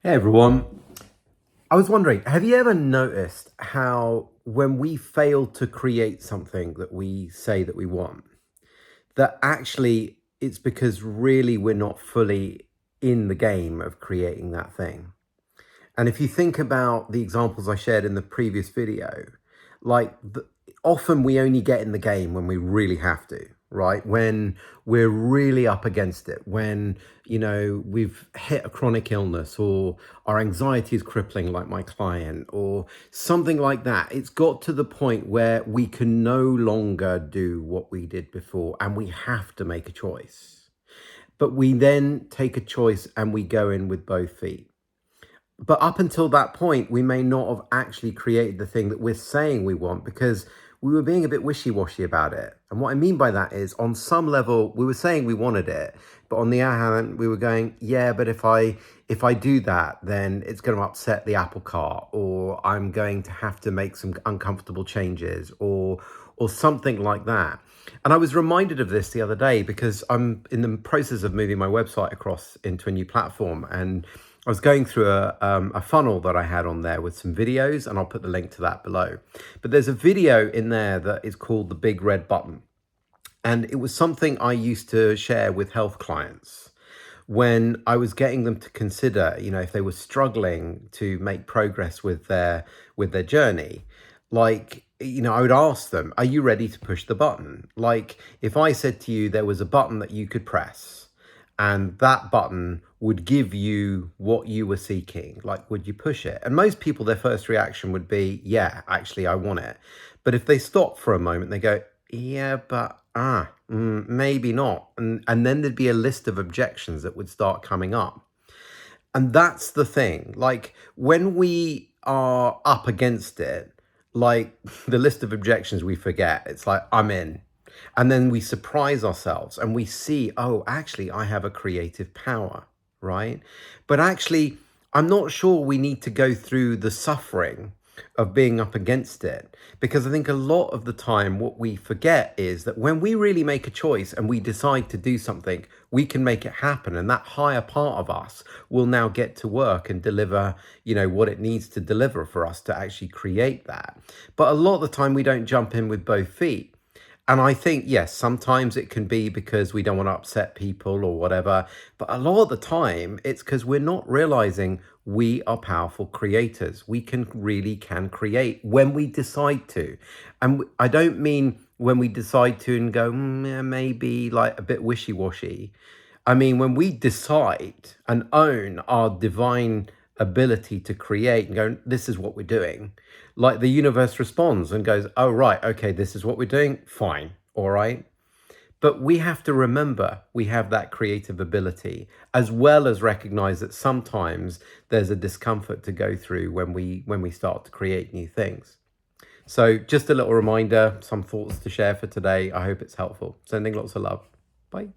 Hey everyone. I was wondering, have you ever noticed how when we fail to create something that we say that we want, that actually it's because really we're not fully in the game of creating that thing? And if you think about the examples I shared in the previous video, like often we only get in the game when we really have to, right? When we're really up against it, when, we've hit a chronic illness or our anxiety is crippling like my client or something like that. It's got to the point where we can no longer do what we did before and we have to make a choice. But we then take a choice and we go in with both feet. But up until that point, we may not have actually created the thing that we're saying we want because we were being a bit wishy-washy about it. And what I mean by that is on some level, we were saying we wanted it, but on the other hand, we were going, yeah, but if I do that, then it's going to upset the apple cart, or I'm going to have to make some uncomfortable changes or something like that. And I was reminded of this the other day because I'm in the process of moving my website across into a new platform, and I was going through a funnel that I had on there with some videos, and I'll put the link to that below. But there's a video in there that is called The Big Red Button. And it was something I used to share with health clients when I was getting them to consider, if they were struggling to make progress with their journey. Like, I would ask them, are you ready to push the button? Like, if I said to you there was a button that you could press and that button would give you what you were seeking, like, would you push it? And most people, their first reaction would be, yeah, actually, I want it. But if they stop for a moment, they go, yeah, but maybe not. And then there'd be a list of objections that would start coming up. And that's the thing. Like, when we are up against it, like the list of objections we forget, it's like, I'm in. And then we surprise ourselves and we see, oh, actually, I have a creative power, right? But actually, I'm not sure we need to go through the suffering of being up against it, because I think a lot of the time what we forget is that when we really make a choice and we decide to do something, we can make it happen, and that higher part of us will now get to work and deliver, what it needs to deliver for us to actually create that. But a lot of the time we don't jump in with both feet. And I think, yes, sometimes it can be because we don't want to upset people or whatever. But a lot of the time, it's because we're not realizing we are powerful creators. We can create when we decide to. And I don't mean when we decide to and go, yeah, maybe like a bit wishy-washy. I mean, when we decide and own our divine ability to create and go, this is what we're doing, like the universe responds and goes, oh, right, okay, this is what we're doing, fine, all right. But we have to remember we have that creative ability, as well as recognize that sometimes there's a discomfort to go through when we start to create new things. So just a little reminder, some thoughts to share for today. I hope it's helpful. Sending lots of love. Bye.